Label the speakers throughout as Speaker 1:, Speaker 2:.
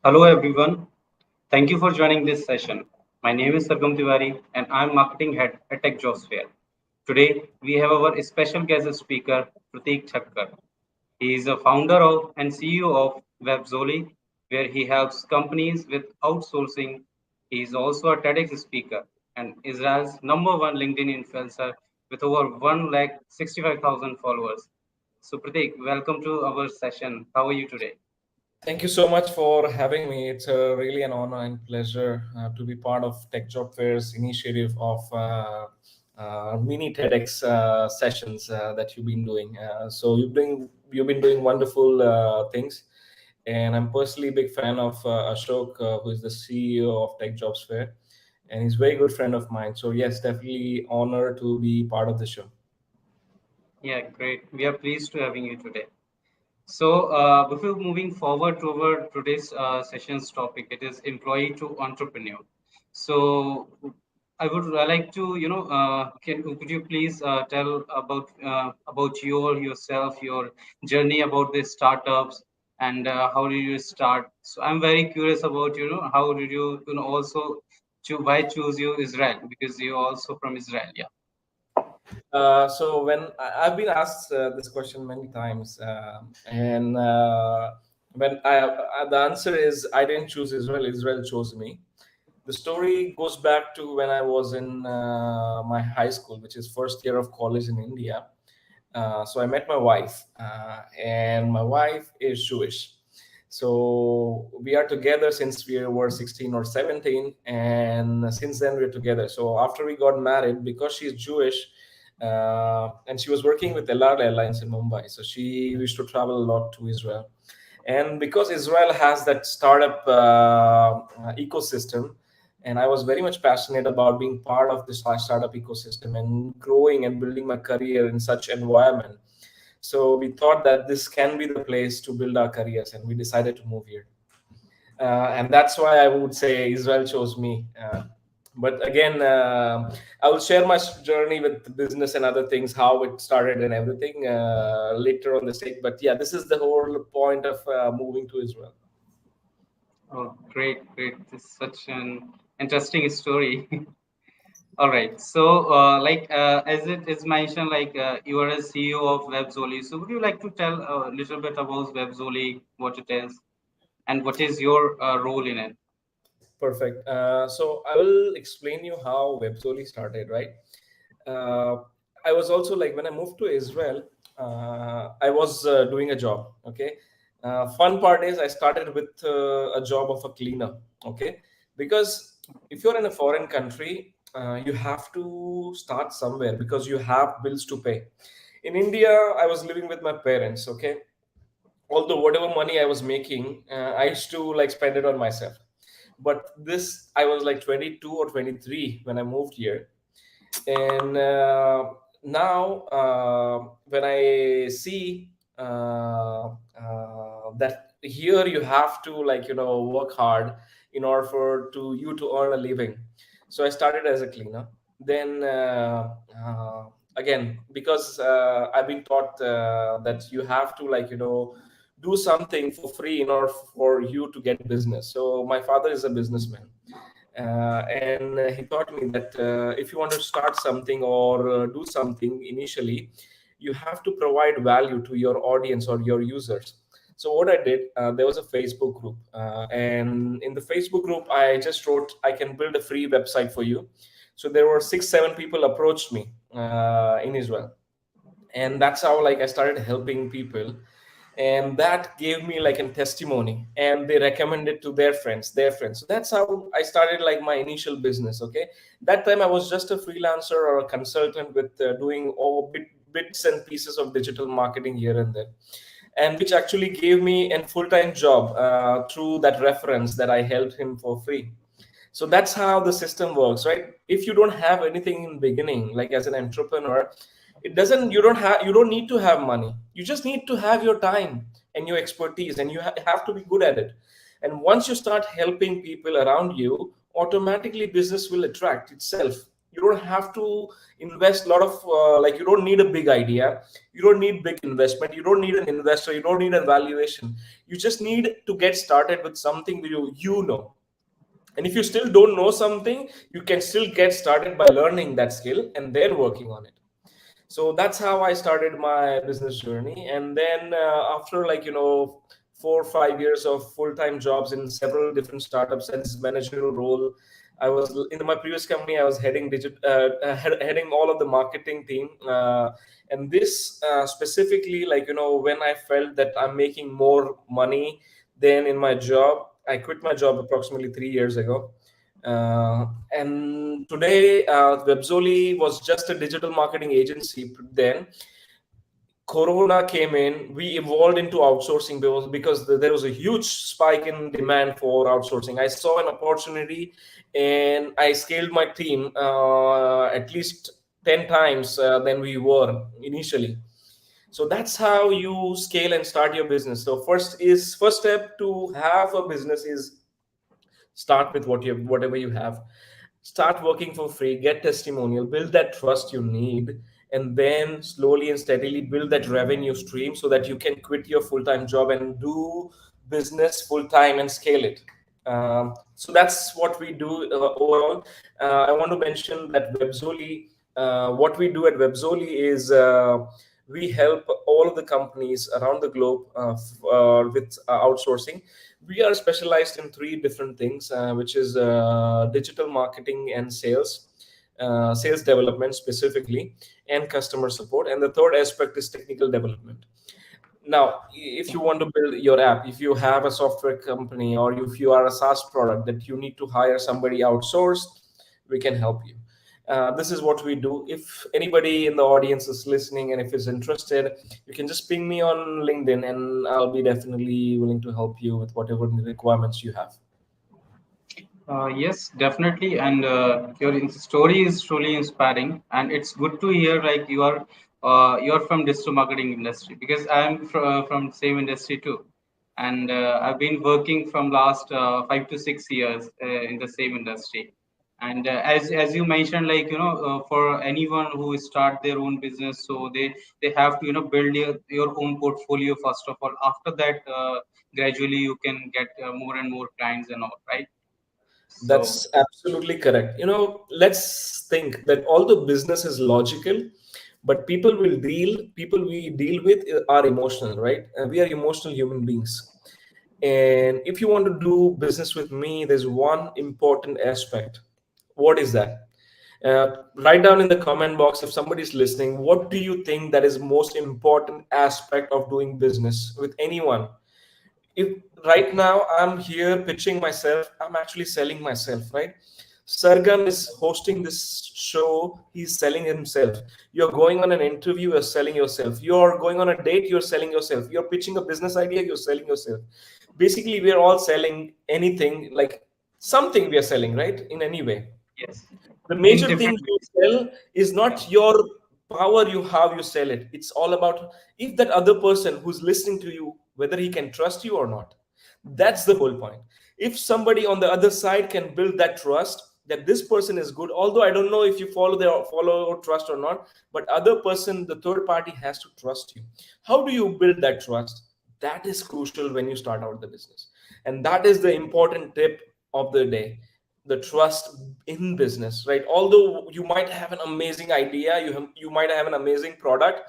Speaker 1: Hello everyone. Thank you for joining this session. My name is Sargam Tiwari and I'm marketing head at Tech Jobs Fair. Today we have our special guest speaker Pratik Thakker. He is a founder of and CEO of WebZoli, where he helps companies with outsourcing. He is also a TEDx speaker and Israel's number one LinkedIn influencer with over 1,65,000 followers. So Pratik, welcome to our session. How are you today?
Speaker 2: Thank you so much for having me. It's really an honor and pleasure to be part of Tech Job Fair's initiative of mini TEDx sessions that you've been doing. So you've been doing wonderful things, and I'm personally a big fan of Ashok, who is the CEO of Tech Jobs Fair, and he's a very good friend of mine. So yes, definitely honor to be part of the show.
Speaker 1: Yeah, great. We are pleased to having you today. So, before moving forward to our today's session's topic, it is employee to entrepreneur. So, I would like to, could you please tell about yourself, your journey about the startups, and how did you start? So, I'm very curious about, how did you, also why choose you Israel because you're also from Israel, yeah.
Speaker 2: So I've been asked this question many times, and when the answer is I didn't choose Israel. Israel chose me. The story goes back to when I was in my high school, which is first year of college in India. So I met my wife, and my wife is Jewish. So we are together since we were 16 or 17, and since then we're together. So after we got married, because she's Jewish, and she was working with LR Airlines in Mumbai, so she used to travel a lot to Israel. And because Israel has that startup ecosystem, and I was very much passionate about being part of this startup ecosystem and growing and building my career in such environment. So we thought that this can be the place to build our careers, and we decided to move here. And that's why I would say Israel chose me. But again, I will share my journey with business and other things, how it started and everything later on the stage. But yeah, this is the whole point of moving to Israel.
Speaker 1: Oh, great, great. This is such an interesting story. All right. So, as it is mentioned, you are a CEO of WebZoli. So, would you like to tell a little bit about WebZoli, what it is, and what is your role in it?
Speaker 2: Perfect. So I will explain you how WebZoli started, right? Uh, I was also like when I moved to Israel, I was doing a job. Okay. Fun part is I started with a job of a cleaner. Okay, because if you're in a foreign country, you have to start somewhere because you have bills to pay. In India, I was living with my parents. Okay, although whatever money I was making, I used to like spend it on myself. But this, I was like 22 or 23 when I moved here, and now when I see that here you have to like work hard in order for to you to earn a living. So I started as a cleaner. Then again, because I've been taught that you have to like do something for free in order for you to get business. So my father is a businessman, and he taught me that if you want to start something or do something initially, you have to provide value to your audience or your users. So what I did, there was a Facebook group, and in the Facebook group I just wrote, I can build a free website for you. So there were 6 7 people approached me in Israel, and that's how like I started helping people, and that gave me like a testimony, and they recommended to their friends. So that's how I started like my initial business. Okay, that time I was just a freelancer or a consultant with doing all bits and pieces of digital marketing here and there, and which actually gave me a full-time job through that reference that I helped him for free. So that's how the system works, right? If you don't have anything in beginning, like as an entrepreneur, it doesn't you don't need to have money. You just need to have your time and your expertise, and you have to be good at it. And once you start helping people around you, automatically business will attract itself. You don't have to invest a lot of like, you don't need a big idea, you don't need big investment, you don't need an investor, you don't need a valuation. You just need to get started with something that you know. And if you still don't know something, you can still get started by learning that skill and then working on it. So that's how I started my business journey. And then after, like, 4 or 5 years of full-time jobs in several different startups and this managerial role, I was in my previous company, I was heading all of the marketing team. And this specifically, like, when I felt that I'm making more money than in my job, I quit my job approximately 3 years ago. And today, Webzoli was just a digital marketing agency. Then Corona came in, we evolved into outsourcing because there was a huge spike in demand for outsourcing. I saw an opportunity and I scaled my team at least 10 times than we were initially. So that's how you scale and start your business. So first step to have a business is start with whatever you have. Start working for free, get testimonial, build that trust you need, and then slowly and steadily build that revenue stream so that you can quit your full-time job and do business full-time and scale it. So that's what we do overall. I want to mention that Webzoli, what we do at Webzoli is we help all of the companies around the globe with outsourcing. We are specialized in three different things, which is digital marketing and sales, sales development specifically, and customer support. And the third aspect is technical development. Now, if you want to build your app, if you have a software company, or if you are a SaaS product that you need to hire somebody outsourced, we can help you. This is what we do. If anybody in the audience is listening and if is interested, you can just ping me on LinkedIn and I'll be definitely willing to help you with whatever requirements you have.
Speaker 1: Yes, definitely, and your story is truly inspiring, and it's good to hear like you are from digital marketing industry because I'm from same industry too, and I've been working from last 5 to 6 years in the same industry, and as you mentioned, like for anyone who start their own business, so they have to build your own portfolio first of all. After that, gradually you can get more and more clients and all, right? So
Speaker 2: That's absolutely correct. Let's think that although business is logical, but people we deal with are emotional, right? We are emotional human beings. And if you want to do business with me, there's one important aspect. What is that? Write down in the comment box if somebody's listening, what do you think that is most important aspect of doing business with anyone? If right now I'm here pitching myself, I'm actually selling myself, right? Sargam is hosting this show, he's selling himself. You're going on an interview, you're selling yourself. You're going on a date, you're selling yourself. You're pitching a business idea, you're selling yourself. Basically, we're all selling anything, like something we are selling, right? In any way.
Speaker 1: yes,
Speaker 2: The
Speaker 1: in
Speaker 2: major thing
Speaker 1: different
Speaker 2: you
Speaker 1: ways.
Speaker 2: sell is
Speaker 1: Yeah.
Speaker 2: not your power, you have you sell it. It's all about if that other person who's listening to you, whether he can trust you or not. That's the whole point. If somebody on the other side can build that trust that this person is good, although I don't know if you follow or trust or not, but other person, the third party, has to trust you. How do you build that trust? That is crucial when you start out the business, and that is the important tip of the day. The trust in business, right? Although you might have an amazing idea, you might have an amazing product,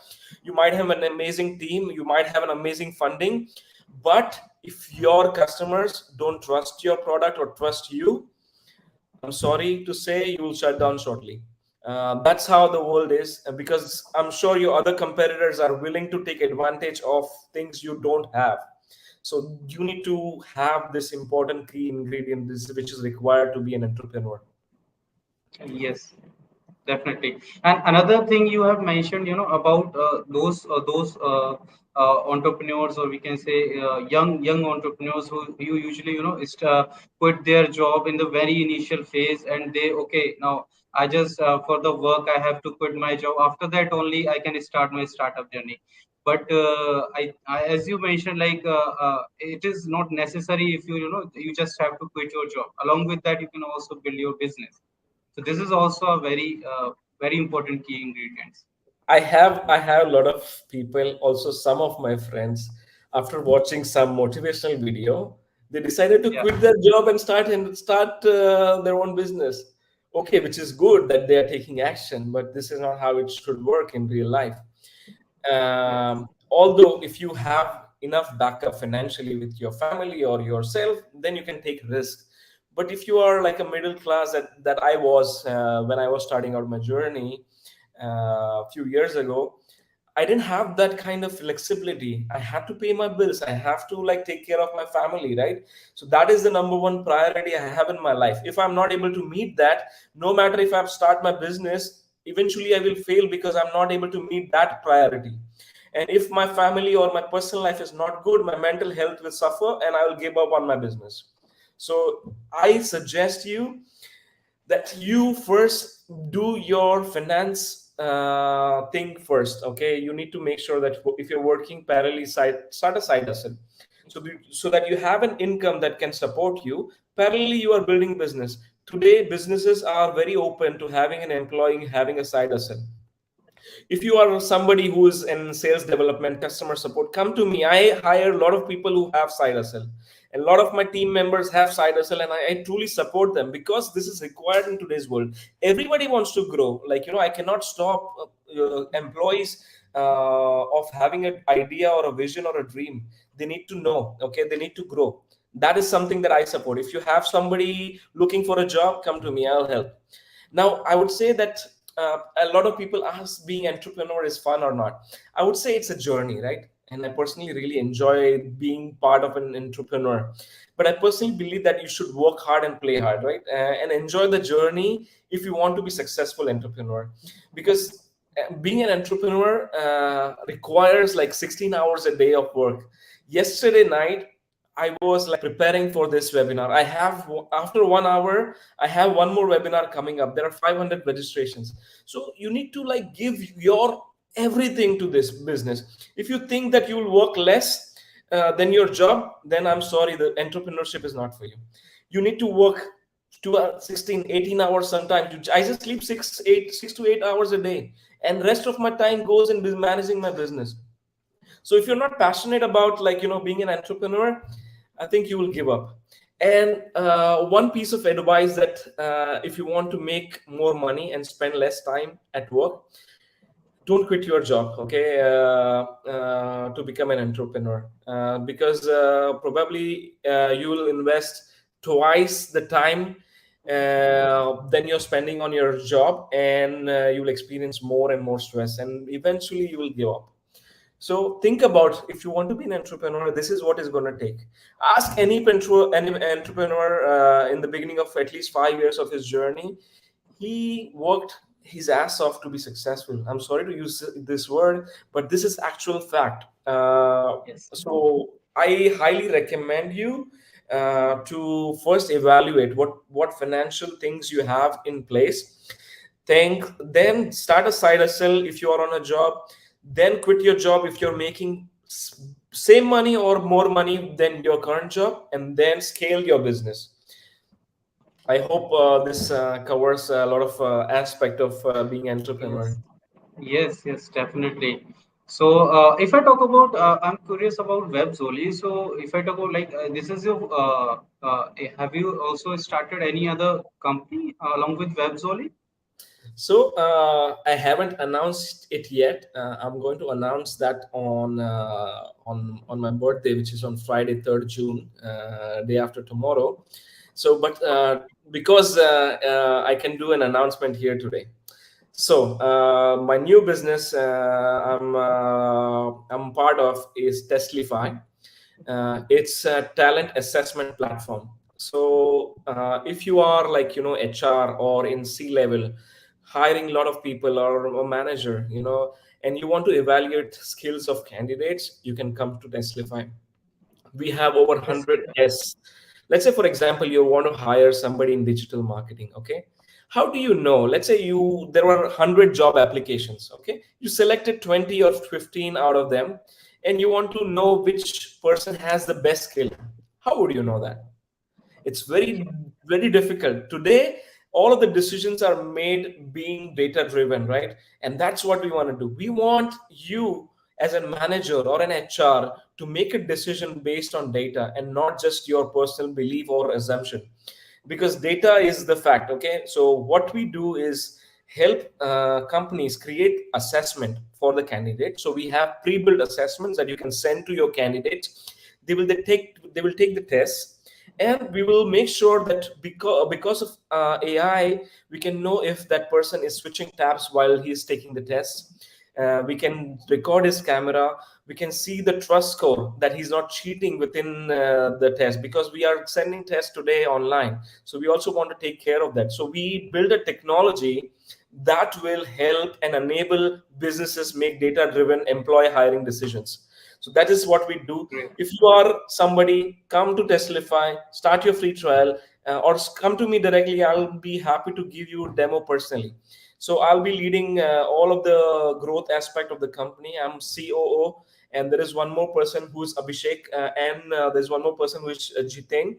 Speaker 2: you might have an amazing team, you might have an amazing funding, but if your customers don't trust your product or trust you, I'm sorry to say you will shut down shortly. That's how the world is, because I'm sure your other competitors are willing to take advantage of things you don't have. So you need to have this important key ingredient, this which is required to be an entrepreneur.
Speaker 1: Yes, definitely. And another thing you have mentioned, about those entrepreneurs, or we can say young entrepreneurs who usually, quit their job in the very initial phase, and they okay now I just for the work I have to quit my job. After that only I can start my startup journey. But as you mentioned, like it is not necessary if you just have to quit your job. Along with that, you can also build your business. So this is also a very important key ingredients.
Speaker 2: I have a lot of people, also some of my friends, after watching some motivational video, they decided to
Speaker 1: Yeah.
Speaker 2: quit their job and start their own business. Okay, which is good that they are taking action, but this is not how it should work in real life.
Speaker 1: Yes.
Speaker 2: Although if you have enough backup financially with your family or yourself, then you can take risk. But if you are like a middle class that I was when I was starting out my journey a few years ago, I didn't have that kind of flexibility. I had to pay my bills. I have to like take care of my family, right? So that is the number one priority I have in my life. If I'm not able to meet that, no matter if I start my business, eventually I will fail because I'm not able to meet that priority. And if my family or my personal life is not good, my mental health will suffer and I will give up on my business. So I suggest you that you first do your finance thing first. Okay, you need to make sure that if you're working parallelly, start a side hustle, so that you have an income that can support you. Parallelly you are building business. Today businesses are very open to having an employee having a side hustle. If you are somebody who is in sales development, customer support, come to me. I hire a lot of people who have side hustle, and a lot of my team members have side hustle, and I truly support them because this is required in today's world. Everybody wants to grow. Like, I cannot stop employees of having an idea or a vision or a dream. They need to know, okay, they need to grow. That is something that I support. If you have somebody looking for a job, come to me, I'll help. Now I would say that a lot of people ask, being entrepreneur is fun or not. I would say it's a journey, right? And I personally really enjoy being part of an entrepreneur. But I personally believe that you should work hard and play hard, right? And enjoy the journey if you want to be successful entrepreneur. Because being an entrepreneur requires like 16 hours a day of work. Yesterday night, I was like preparing for this webinar. I have, after 1 hour, I have one more webinar coming up. There are 500 registrations. So you need to like give your everything to this business. If you think that you will work less than your job, then I'm sorry, the entrepreneurship is not for you. You need to work 16, 18 hours sometimes. I just sleep 6 to 8 hours a day. And rest of my time goes in managing my business. So if you're not passionate about like being an entrepreneur, I think you will give up. And one piece of advice that if you want to make more money and spend less time at work, don't quit your job, okay, to become an entrepreneur, because probably you will invest twice the time than you're spending on your job, and you will experience more and more stress, and eventually you will give up. So think about, if you want to be an entrepreneur, this is what it's going to take. Ask any entrepreneur in the beginning of at least 5 years of his journey. He worked his ass off to be successful. I'm sorry to use this word, but this is actual fact.
Speaker 1: Yes.
Speaker 2: So I highly recommend you to first evaluate what financial things you have in place. Then start a side hustle if you are on a job. Then quit your job if you're making same money or more money than your current job, and then scale your business. I hope this covers a lot of aspect of being entrepreneur.
Speaker 1: Yes. Yes, yes, definitely. So, if I talk about, I'm curious about WebZoli. So, if I talk about like this is your, have you also started any other company along with WebZoli?
Speaker 2: So I haven't announced it yet. I'm going to announce that on my birthday, which is on Friday, 3rd June, day after tomorrow. So, but because I can do an announcement here today. So my new business I'm part of is Testify. It's a talent assessment platform. So if you are like HR or in C level, hiring a lot of people, or a manager, and you want to evaluate skills of candidates, you can come to Testify. We have over
Speaker 1: Yes.
Speaker 2: 100 guests. Let's say, for example, you want to hire somebody in digital marketing. Okay, how do you know? Let's say there were 100 job applications. Okay, you selected 20 or 15 out of them, and you want to know which person has the best skill. How would you know that? It's very, very difficult today. All of the decisions are made being data driven, right? And that's what we want to do. We want you as a manager or an HR to make a decision based on data and not just your personal belief or assumption, because data is the fact. Okay, so what we do is help companies create assessment for the candidate. So we have pre-built assessments that you can send to your candidates. They will take the test, and we will make sure that because of AI, we can know if that person is switching tabs while he is taking the test. We can record his camera. We can see the trust score that he's not cheating within the test, because we are sending tests today online. So we also want to take care of that. So we build a technology that will help and enable businesses make data driven employee hiring decisions. So that is what we do.
Speaker 1: Great.
Speaker 2: If you are somebody, come to Testify, start your free trial, or come to me directly. I'll be happy to give you a demo personally. So I'll be leading all of the growth aspect of the company. I'm COO, and there is one more person who's Abhishek, and there's one more person who is Jiten.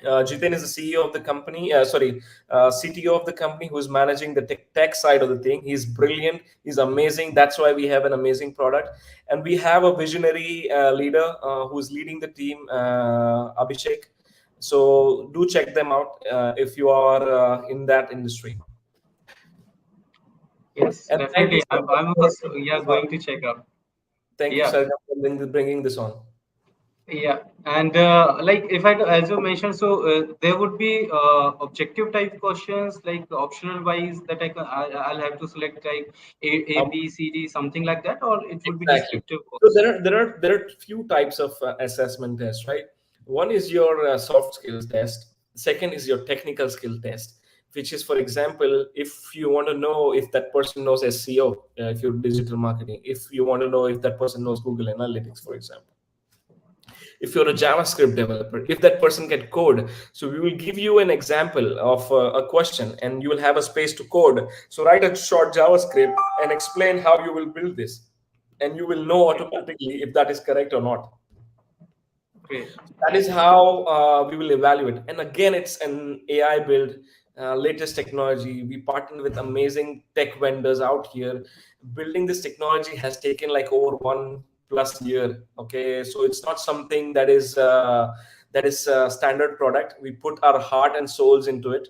Speaker 2: Jiten is the CEO of the company, CTO of the company, who's managing the tech side of the thing. He's brilliant. He's amazing. That's why we have an amazing product. And we have a visionary leader who's leading the team, Abhishek. So do check them out if you are in that industry.
Speaker 1: Yes,
Speaker 2: And thank you
Speaker 1: definitely.
Speaker 2: so much
Speaker 1: I'm
Speaker 2: for
Speaker 1: also, yeah, going to check out.
Speaker 2: thank you,
Speaker 1: Yeah.
Speaker 2: Sargam, for bringing this on.
Speaker 1: Yeah, and like if I, as you mentioned, so there would be objective type questions like optional wise that I'll have to select like A,
Speaker 2: Um,
Speaker 1: B, C, D, something like that, or it would be
Speaker 2: Exactly.
Speaker 1: descriptive
Speaker 2: So
Speaker 1: also.
Speaker 2: there are few types of assessment tests, right? One is your soft skills test. Second is your technical skill test, which is, for example, if you want to know if that person knows SEO, if you're digital marketing, if you want to know if that person knows Google Analytics, for example. If you're a JavaScript developer, if that person can code. So we will give you an example of a question, and you will have a space to code. So write a short JavaScript and explain how you will build this, and you will know
Speaker 1: Okay,
Speaker 2: automatically if that is correct or not.
Speaker 1: great,
Speaker 2: That is
Speaker 1: great.
Speaker 2: how we will evaluate. And again, it's an AI build, latest technology. We partner with amazing tech vendors out here. Building this technology has taken like over 1+ year. Okay, so it's not something that is standard product. We put our heart and souls into it.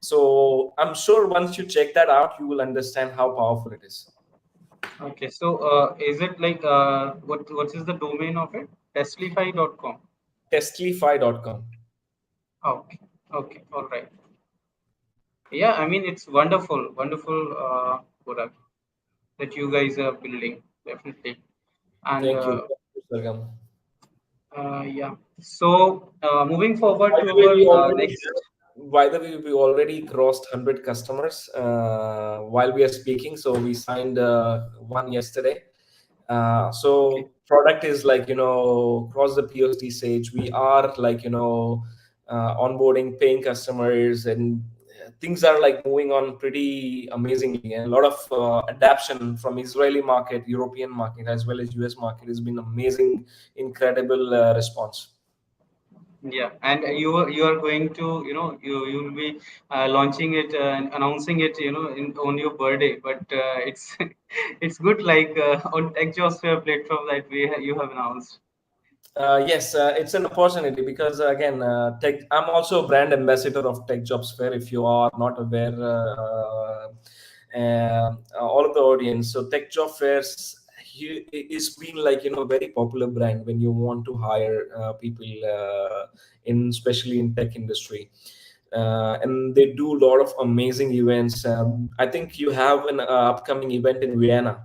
Speaker 2: So I'm sure once you check that out, you will understand how powerful it is.
Speaker 1: Okay, so is it like what is the domain of it? Testify.com.
Speaker 2: Testlify.com.
Speaker 1: Okay, okay, all right. Yeah, I mean it's wonderful, wonderful product that you guys are building, definitely. And
Speaker 2: Thank you. Thank you, Sargam.
Speaker 1: yeah. So moving forward
Speaker 2: By
Speaker 1: to
Speaker 2: the way,
Speaker 1: our
Speaker 2: we already
Speaker 1: next.
Speaker 2: by the way, we already crossed 100 customers while we are speaking. So we signed one yesterday.
Speaker 1: Okay.
Speaker 2: So product is like, cross the POC stage. We are like, onboarding paying customers, and things are like moving on pretty amazingly. And a lot of adaption from Israeli market, European market, as well as US market has been amazing, incredible response.
Speaker 1: Yeah, and you are going to you'll be launching it and announcing it on your birthday, but it's it's good like on TechJobs platform that you have announced.
Speaker 2: Yes, it's an opportunity because again, I'm also a brand ambassador of Tech Jobs Fair. If you are not aware, all of the audience. So Tech Job Fairs is been like, very popular brand when you want to hire people in especially in tech industry. And they do a lot of amazing events. I think you have an upcoming event in Vienna.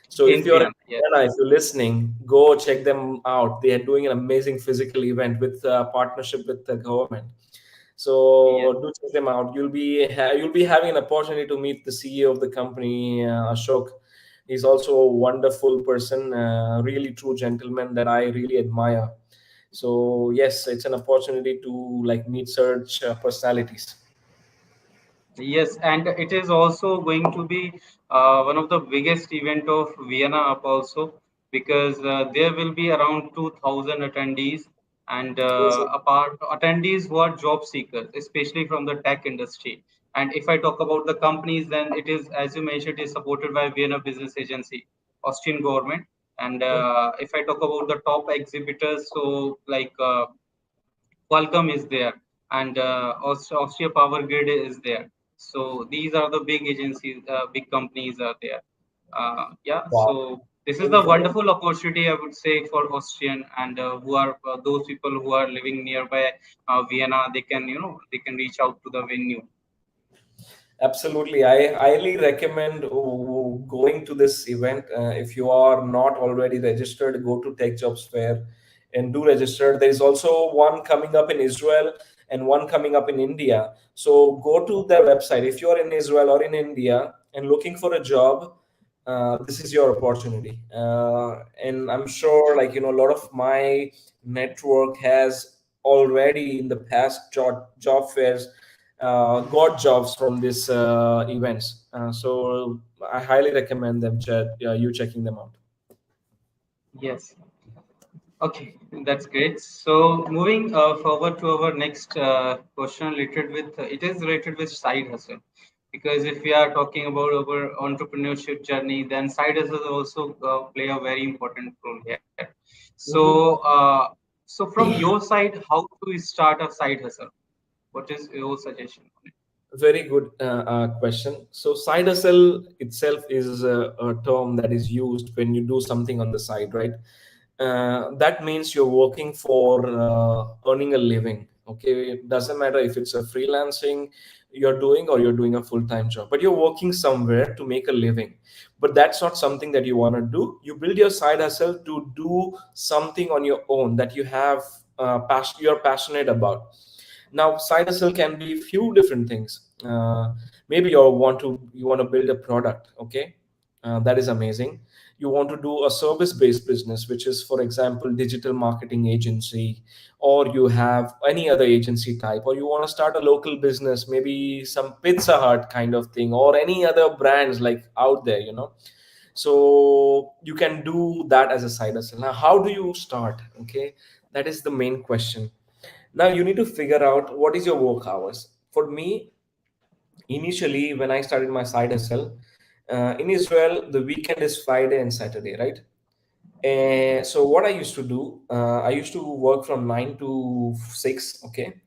Speaker 2: So if
Speaker 1: In
Speaker 2: you're in
Speaker 1: Vienna, yes,
Speaker 2: Vienna, if you're listening, go check them out. They are doing an amazing physical event with partnership with the government.
Speaker 1: yes,
Speaker 2: So do check them out. You'll be having an opportunity to meet the CEO of the company, Ashok. He's also a wonderful person, really true gentleman that I really admire. So yes, it's an opportunity to like meet such personalities.
Speaker 1: yes, and it is also going to be one of the biggest event of Vienna up also, because there will be around 2,000 attendees, and
Speaker 2: Amazing.
Speaker 1: apart attendees who are job seekers, especially from the tech industry. And if I talk about the companies, then it is, as you mentioned, it is supported by Vienna Business Agency, Austrian government. And if I talk about the top exhibitors, so like Qualcomm is there, and Austria Power Grid is there. So these are the big agencies, big companies are there. Yeah,
Speaker 2: Wow.
Speaker 1: so this is the
Speaker 2: Incredible.
Speaker 1: wonderful opportunity, I would say, for Austrian and who are those people who are living nearby Vienna. They can, they can reach out to the venue.
Speaker 2: Absolutely. I highly recommend going to this event. If you are not already registered, go to Tech Jobs Fair and do register. There is also one coming up in Israel and one coming up in India. So go to their website. If you are in Israel or in India and looking for a job, this is your opportunity. And I'm sure, like, a lot of my network has already in the past job fairs got jobs from these events. So I highly recommend you checking them out.
Speaker 1: Yes. Okay, that's great. So moving forward to our next question related with it is related with side hustle, because if we are talking about our entrepreneurship journey, then side hustle also play a very important role here. So
Speaker 2: Mhm.
Speaker 1: so from your side, how to start a side hustle? What is your suggestion on it?
Speaker 2: Very good question. So, side hustle itself is a term that is used when you do something on the side, right? That means you're working for earning a living. Okay, it doesn't matter if it's a freelancing you're doing or you're doing a full-time job, but you're working somewhere to make a living. But that's not something that you want to do. You build your side hustle to do something on your own that you have you're passionate about. Now side hustle can be few different things. Maybe you want to build a product. Okay, that is amazing. You want to do a service based business, which is, for example, digital marketing agency, or you have any other agency type, or you want to start a local business, maybe some Pizza Hut kind of thing, or any other brands like out there, so you can do that as a side hustle. Now how do you start? Okay, that is the main question. Now you need to figure out what is your work hours. For me, initially when I started my side hustle, in Israel, the weekend is Friday and Saturday, right? And so what I used to do, I used to work from 9 to 6, okay,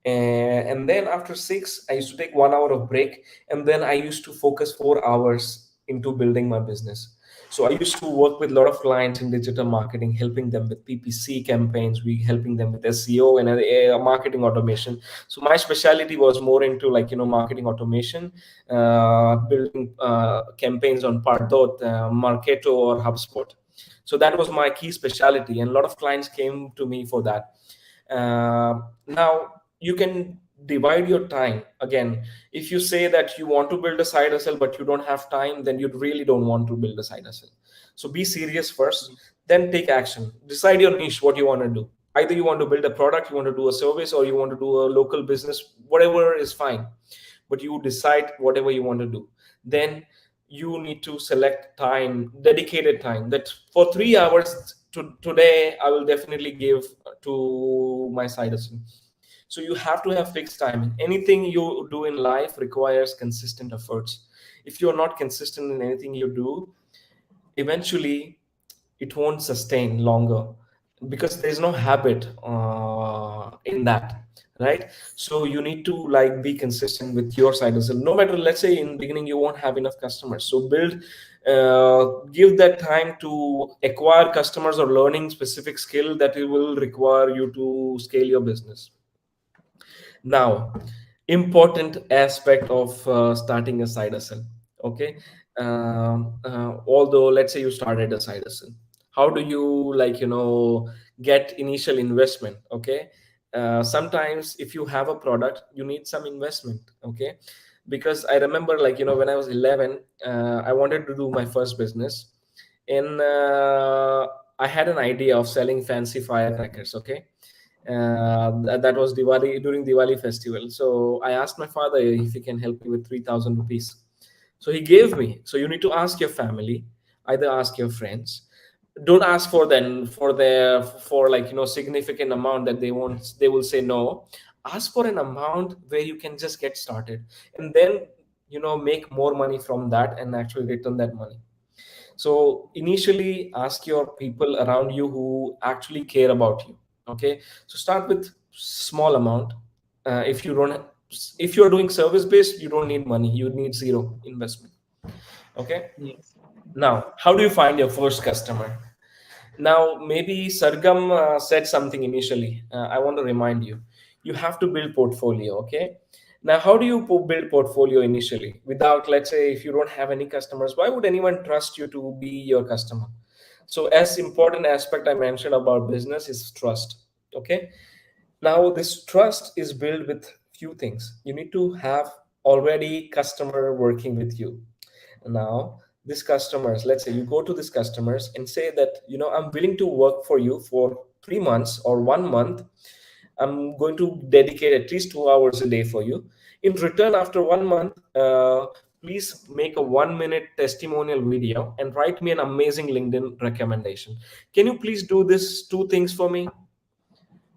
Speaker 2: and then after 6, I used to take 1 hour of break, and then I used to focus 4 hours into building my business. So I used to work with a lot of clients in digital marketing, helping them with PPC campaigns, we helping them with SEO and marketing automation. So my specialty was more into, like, marketing automation, building campaigns on Pardot, Marketo, or HubSpot. So that was my key specialty, and a lot of clients came to me for that. Now you can divide your time. Again, if you say that you want to build a side hustle but you don't have time, then you really don't want to build a side hustle. So be serious first, then take action. Decide your niche, what you want to do. Either you want to build a product, you want to do a service, or you want to do a local business. Whatever is fine, but you decide whatever you want to do. Then you need to select time, dedicated time, that for 3 hours today I will definitely give to my side hustle. So you have to have fixed timing. Anything you do in life requires consistent efforts. If you're not consistent in anything you do, eventually it won't sustain longer, because there's no habit in that, right? So you need to, like, be consistent with your side hustle. No matter, let's say in beginning you won't have enough customers, so give that time to acquire customers or learning specific skill that it will require you to scale your business. Now, important aspect of starting a side hustle. Okay, although let's say you started a side hustle, how do you, like, get initial investment? Okay, sometimes if you have a product, you need some investment. Okay, because I remember, like, when I was 11, I wanted to do my first business, and I had an idea of selling fancy firecrackers. Okay, that was Diwali, during Diwali festival. So I asked my father if he can help me with 3,000 rupees. So he gave me. So you need to ask your family, either ask your friends. Don't ask for them for like, significant amount that they won't, they will say no. Ask for an amount where you can just get started, and then make more money from that and actually return that money. So initially ask your people around you who actually care about you. Okay, so start with small amount. If you don't, if you're doing service based, you don't need money, you need zero investment. Okay,
Speaker 1: Yes.
Speaker 2: now how do you find your first customer? Now, maybe Sargam said something initially. I want to remind you. You have to build portfolio. Okay. Now, how do you build portfolio initially? Without, let's say, if you don't have any customers, why would anyone trust you to be your customer? So, as important aspect I mentioned about business is trust. Okay. Now, this trust is built with few things. You need to have already customer working with you. Now these customers, let's say you go to these customers and say that, I'm willing to work for you for 3 months or 1 month. I'm going to dedicate at least 2 hours a day for you. In return, after 1 month, please make a 1 minute testimonial video and write me an amazing LinkedIn recommendation. Can you please do this two things for me?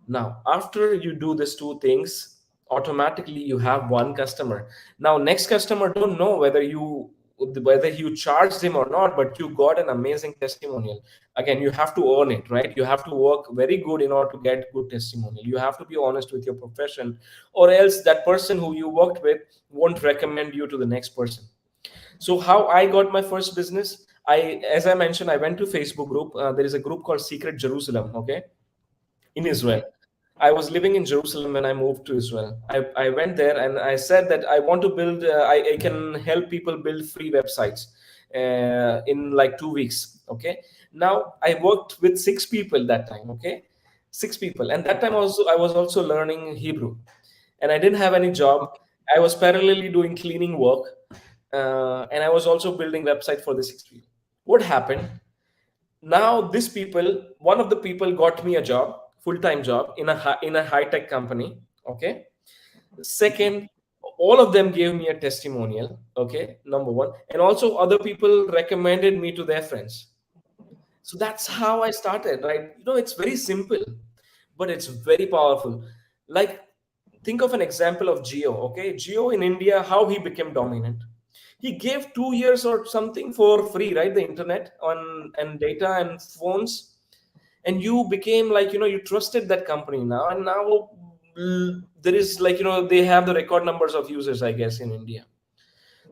Speaker 2: Now, after you do these two things, automatically you have one customer. Now, next customer don't know whether you charged him or not, but you got an amazing testimonial. Again, you have to earn it, right? You have to work very good in order to get good testimonial. You have to be honest with your profession, or else that person who you worked with won't recommend you to the next person. So, how I got my first business? As I mentioned, I went to Facebook group. There is a group called Secret Jerusalem. Okay, in Israel.
Speaker 1: Okay.
Speaker 2: I was living in Jerusalem when I moved to Israel. I went there and I said that I want to build, I can help people build free websites in like 2 weeks. Okay. Now I worked with 6 people that time. Okay. 6 people. And that time also, I was also learning Hebrew and I didn't have any job.
Speaker 1: Okay.
Speaker 2: I was parallelly doing cleaning work. And I was also building website for the 6 people. What happened? Now these people, one of the people got me a job, full-time job in a high-tech company. Okay.
Speaker 1: Mhm.
Speaker 2: Second, all of them gave me a testimonial. Okay, number one. And also other people recommended me to their friends. So that's how I started, right? It's very simple, but it's very powerful. Like, think of an example of Geo. Okay, Geo in India, how he became dominant. He gave 2 years or something for free, right? The internet on and data and phones, and you became like, you trusted that company now, and now there is like, they have the record numbers of users, I guess, in India.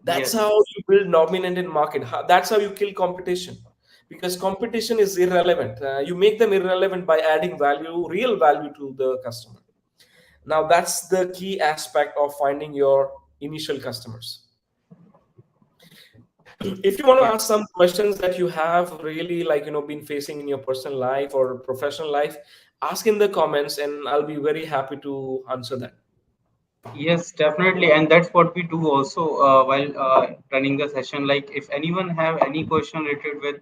Speaker 2: That's how
Speaker 1: Yes.
Speaker 2: you build dominant in market. That's how you kill competition, because competition is irrelevant. You make them irrelevant by adding value, real value to the customer. Now that's the key aspect of finding your initial customers. If you want to ask
Speaker 1: Yes.
Speaker 2: some questions that you have really like, been facing in your personal life or professional life, ask in the comments and I'll be very happy to answer that.
Speaker 1: Yes, definitely, and that's what we do also while running the session. Like, if anyone have any question related with,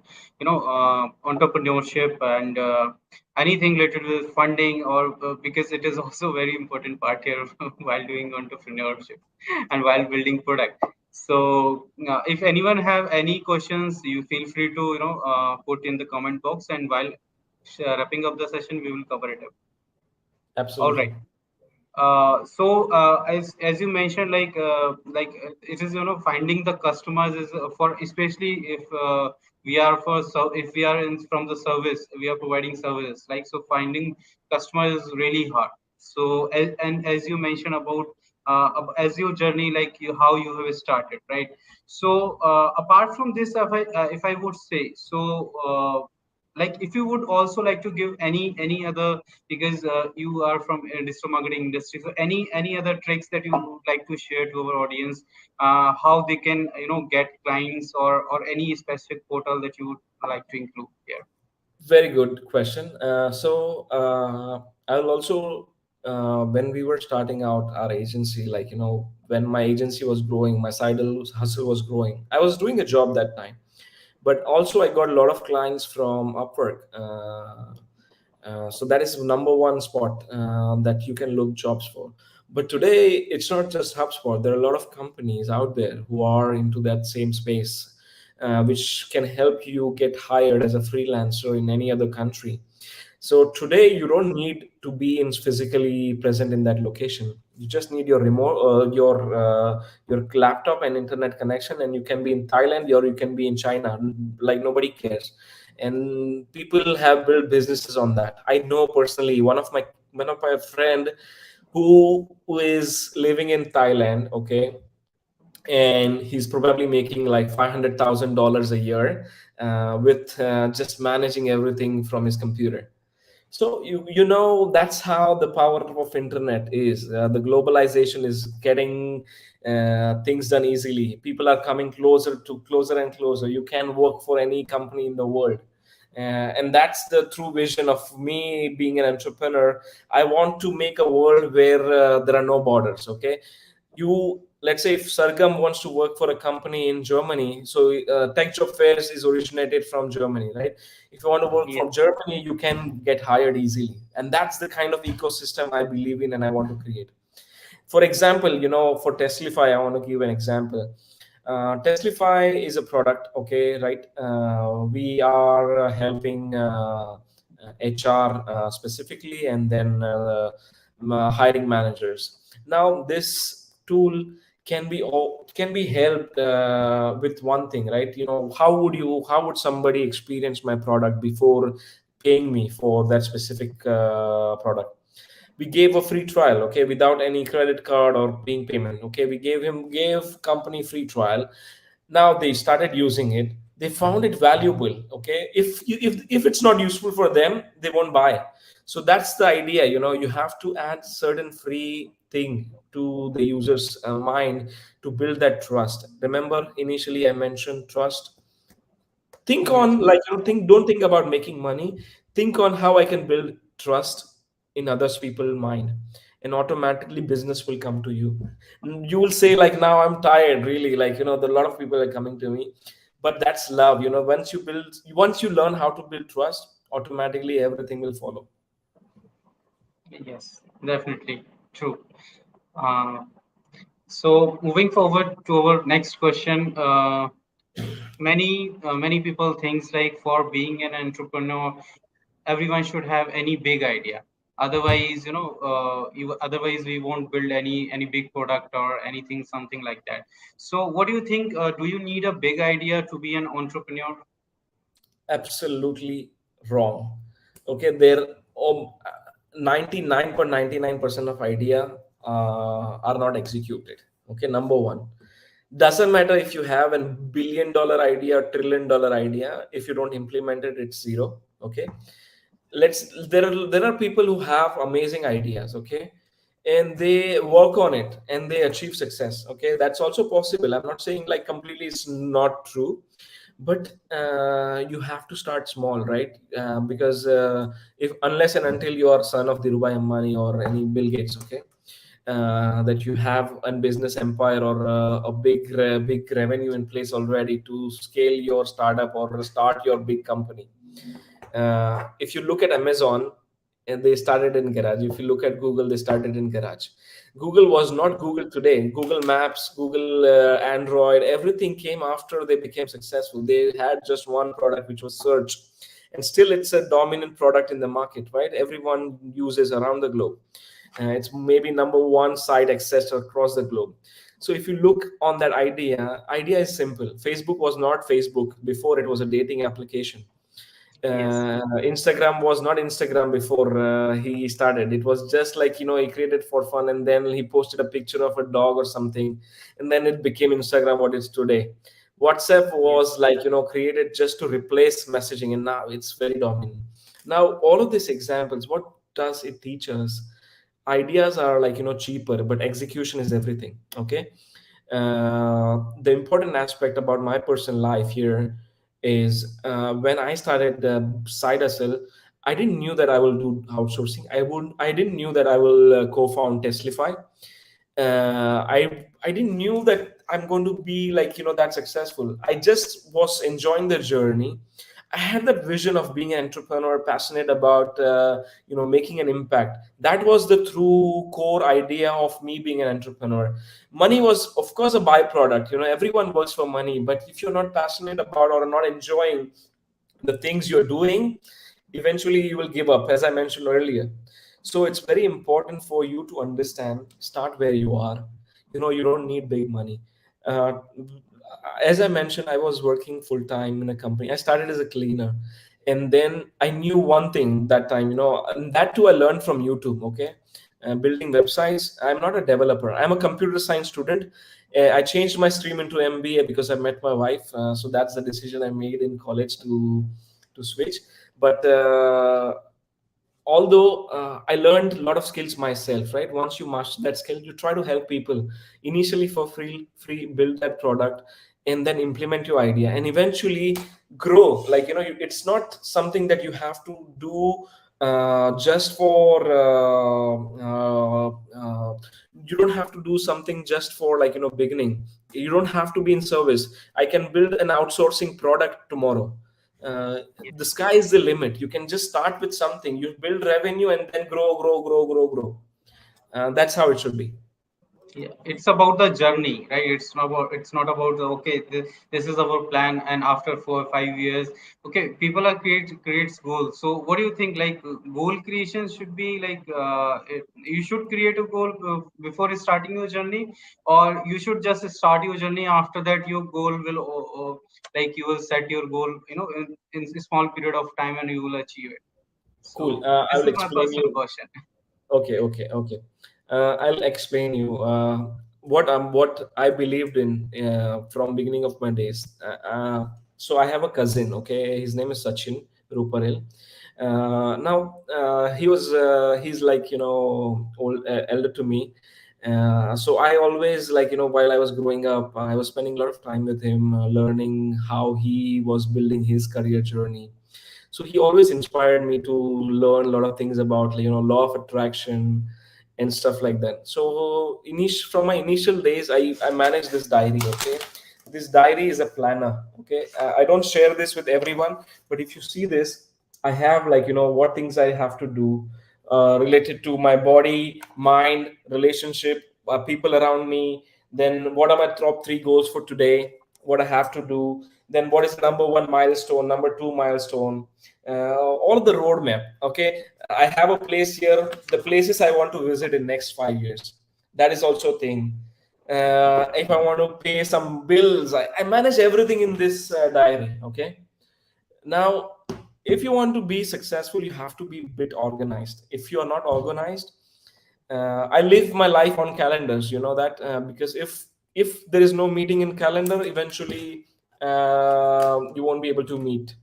Speaker 1: entrepreneurship and anything related with funding, or because it is also very important part here while doing entrepreneurship and while building product. So, if anyone have any questions, you feel free to put in the comment box, and while wrapping up the session, we will cover it up. All right.
Speaker 2: Absolutely.
Speaker 1: As you mentioned, it is finding the customers is for, especially if we are for, so if we are in from the service, we are providing services, like, so finding customers is really hard. So and as you mentioned about as your journey, like you, how you have started, right? So apart from this, if I would say so, like, if you would also like to give any other, because you are from digital marketing industry, so any other tricks that you would like to share to our audience, how they can get clients, or any specific portal that you would like to include here.
Speaker 2: Very good question. I'll also, when we were starting out our agency, like, when my agency was growing, my side hustle was growing, I was doing a job that time, but also I got a lot of clients from Upwork. So that is number one spot that you can look jobs for. But today it's not just HubSpot. There are a lot of companies out there who are into that same space, which can help you get hired as a freelancer in any other country. So today you don't need to be in physically present in that location. You just need your remote, your laptop and internet connection, and you can be in Thailand or you can be in China. Like nobody cares, and people have built businesses on that. I know personally one of my friend who is living in Thailand. Okay, and he's probably making like $500,000 a year with just managing everything from his computer. So you know that's how the power of internet is. The globalization is getting things done easily. People are coming closer and closer. You can work for any company in the world. And that's the true vision of me being an entrepreneur. I want to make a world where there are no borders. Okay, you, let's say if Sargam wants to work for a company in Germany, so Tech Job Fairs is originated from Germany, right? If you want to work
Speaker 1: Yes.
Speaker 2: from Germany, you can get hired easily, and that's the kind of ecosystem I believe in and I want to create. For example, for Teslify, I want to give an example. Teslify is a product, okay, right? We are helping HR specifically, and then hiring managers. Now, this tool can be helped with one thing, right? How would somebody experience my product before paying me for that specific product? We gave a free trial, okay, without any credit card or being payment. Okay, we gave company free trial. Now they started using it, they found it valuable. Okay, if it's not useful for them, they won't buy. So that's the idea. You have to add certain free thing to the user's mind to build that trust. Remember, initially I mentioned trust. Think
Speaker 1: Yes.
Speaker 2: on, like, think, don't think about making money. Think on how I can build trust in others people's mind, and automatically business will come to you. You will say like, now I'm tired, really, like, a lot of people are coming to me. But that's love. Once you learn how to build trust, automatically everything will follow.
Speaker 1: Yes. Definitely true. Uh, so moving forward to our next question. Many people thinks like for being an entrepreneur, everyone should have any big idea. Otherwise, otherwise we won't build any big product or anything, something like that. So, what do you think? Do you need a big idea to be an entrepreneur?
Speaker 2: Absolutely wrong. Okay, there, 99.99% of idea are not executed. Okay, number one, doesn't matter if you have a $1 billion idea or $1 trillion idea. If you don't implement it, it's zero. Okay, there are people who have amazing ideas. Okay, and they work on it and they achieve success. Okay, that's also possible. I'm not saying like completely it's not true, but you have to start small, right? Because if unless and until you are son of Dhirubhai Ambani or any Bill Gates, okay, that you have a business empire or a big revenue in place already to scale your startup or start your big company. If you look at Amazon, and they started in garage. If you look at Google, they started in garage. Google was not Google today. Google Maps, Google Android, everything came after they became successful. They had just one product, which was search, and still it's a dominant product in the market, right? Everyone uses around the globe. It's maybe number one site accessed across the globe. So if you look on that idea is simple. Facebook was not Facebook before; it was a dating application.
Speaker 1: Yes.
Speaker 2: Instagram was not Instagram before he started. It was just like, he created for fun, and then he posted a picture of a dog or something, and then it became Instagram what it's today. WhatsApp
Speaker 1: Yes.
Speaker 2: was like, created just to replace messaging, and now it's very dominant. Now, all of these examples, what does it teach us? Ideas are like, cheaper, but execution is everything. Okay. The important aspect about my personal life here is when I started side hustle, I didn't knew that I will do outsourcing. I didn't knew that I will co-found Teslify. I didn't knew that I'm going to be like, that successful. I just was enjoying the journey. I had that vision of being an entrepreneur, passionate about making an impact. That was the true core idea of me being an entrepreneur. Money was, of course, a byproduct. Everyone works for money, but if you're not passionate about or not enjoying the things you're doing, eventually you will give up, as I mentioned earlier. So it's very important for you to understand, start where you are. You don't need big money. uh, as I mentioned, I was working full time in a company. I started as a cleaner, and then I knew one thing that time, and that too I learned from YouTube. Okay, building websites. I'm not a developer. I'm a computer science student. I changed my stream into MBA because I met my wife. So that's the decision I made in college to switch. But although I learned a lot of skills myself, right? Once you master that skill, you try to help people initially for free, build that product, and then implement your idea, and eventually grow. Like, it's not something that you have to do just for you don't have to do something just for, like, beginning. You don't have to be in service. I can build an outsourcing product tomorrow. uh,
Speaker 1: Yeah.
Speaker 2: the sky is the limit. You can just start with something, you build revenue, and then grow. That's how it should be.
Speaker 1: Yeah, it's about the journey, right? It's not about the okay. This is our plan, and after 4 or 5 years, okay, people are creates goals. So, what do you think? Like goal creation should be like you should create a goal before starting your journey, or you should just start your journey. After that, your goal will like you will set your goal, in a small period of time, and you will achieve it.
Speaker 2: Cool.
Speaker 1: So, this
Speaker 2: I'll
Speaker 1: is my
Speaker 2: explain
Speaker 1: personal
Speaker 2: you.
Speaker 1: question.
Speaker 2: Okay. I'll explain you what I believed in from beginning of my days. So I have a cousin. Okay, his name is Sachin Ruparel. Now he's like, old, elder to me. So I always, like, while I was growing up, I was spending a lot of time with him, learning how he was building his career journey. So he always inspired me to learn a lot of things about, law of attraction and stuff like that. So from my initial days, I managed this diary. Okay, this diary is a planner. Okay, I don't share this with everyone, but if you see this, I have, like, what things I have to do related to my body, mind, relationship, people around me. Then what are my top three goals for today? What I have to do. Then what is number one milestone, number two milestone, all the roadmap. Okay, I have a place here, the places I want to visit in next 5 years. That is also a thing. If I want to pay some bills, I manage everything in this diary. Okay, now, if you want to be successful, you have to be a bit organized. If you are not organized, I live my life on calendars. You know that, because if there is no meeting in calendar, eventually you won't be able to meet.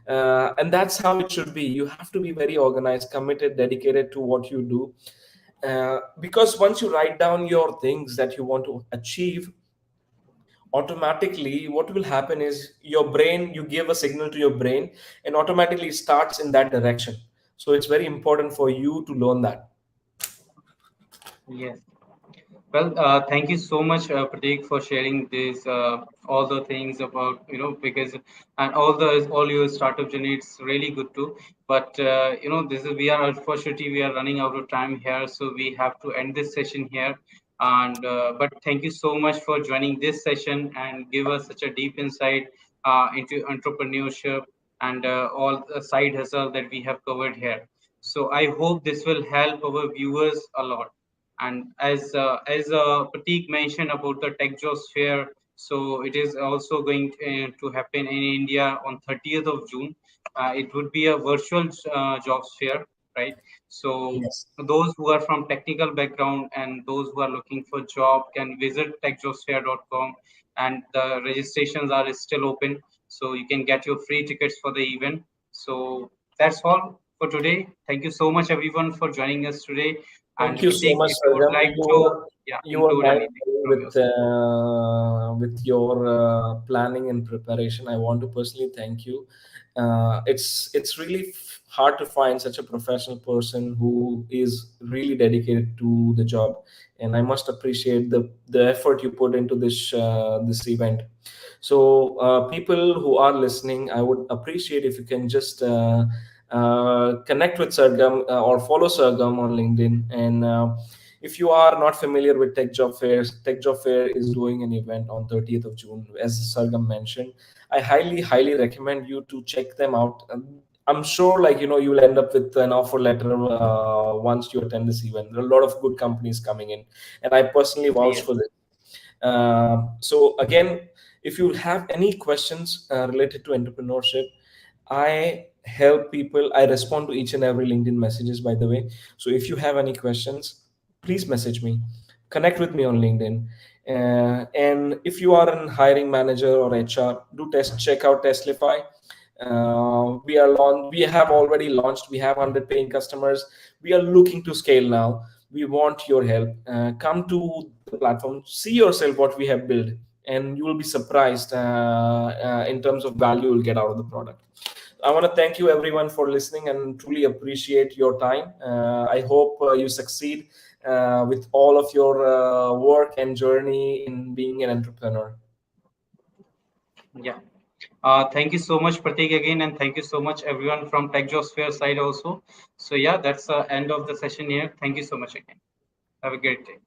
Speaker 2: And that's how it should be. You have to be very organized, committed, dedicated to what you do. Because once you write down your things that you want to achieve, automatically what will happen is your brain, you give a signal to your brain, and automatically it starts in that direction. So it's very important for you to learn that.
Speaker 1: Yes. Well, thank you so much, Pratik, for sharing this all the things about because and all your startup journey. It's really good too. But this is we are unfortunately we are running out of time here, so we have to end this session here. And but thank you so much for joining this session and give us such a deep insight into entrepreneurship and all the side hustle that we have covered here. So I hope this will help our viewers a lot. And as Pratik mentioned about the Tech Jobs Fair, so it is also going to happen in India on 30th of June. It would be a virtual jobs fair, right? So
Speaker 2: Yes.
Speaker 1: those who are from technical background and those who are looking for job can visit techjobsfair.com, and the registrations are still open, so you can get your free tickets for the event. So that's all for today. Thank you so much everyone for joining us today. And
Speaker 2: Thank you so
Speaker 1: Pratik,
Speaker 2: much,
Speaker 1: if you would
Speaker 2: Sargam.
Speaker 1: like
Speaker 2: You
Speaker 1: to,
Speaker 2: were
Speaker 1: yeah,
Speaker 2: you were
Speaker 1: include
Speaker 2: guiding
Speaker 1: anything
Speaker 2: me
Speaker 1: from your side.
Speaker 2: with your planning and preparation. I want to personally thank you. It's really hard to find such a professional person who is really dedicated to the job, and I must appreciate the effort you put into this event. So, people who are listening, I would appreciate if you can just connect with Sargam, or follow Sargam on LinkedIn. And if you are not familiar with Tech Job Fairs, Tech Job Fair is doing an event on 30th of June, as Sargam mentioned. I highly recommend you to check them out. I'm sure, like, you will end up with an offer letter once you attend this event. There are a lot of good companies coming in, and I personally vouch
Speaker 1: Yes.
Speaker 2: for this. So again, if you have any questions related to entrepreneurship, I help people. I respond to each and every LinkedIn messages, by the way. So if you have any questions, please message me, connect with me on LinkedIn. And if you are an hiring manager or HR, do check out Testify. We have already launched. We have 100 paying customers. We are looking to scale now. We want your help. Come to the platform, see yourself what we have built, and you will be surprised in terms of value you'll get out of the product. I want to thank you everyone for listening and truly appreciate your time. I hope you succeed with all of your work and journey in being an entrepreneur.
Speaker 1: Yeah. Thank you so much, Pratik, again, and thank you so much, everyone from TechJosphere side also. So yeah, that's the end of the session here. Thank you so much again. Have a great day.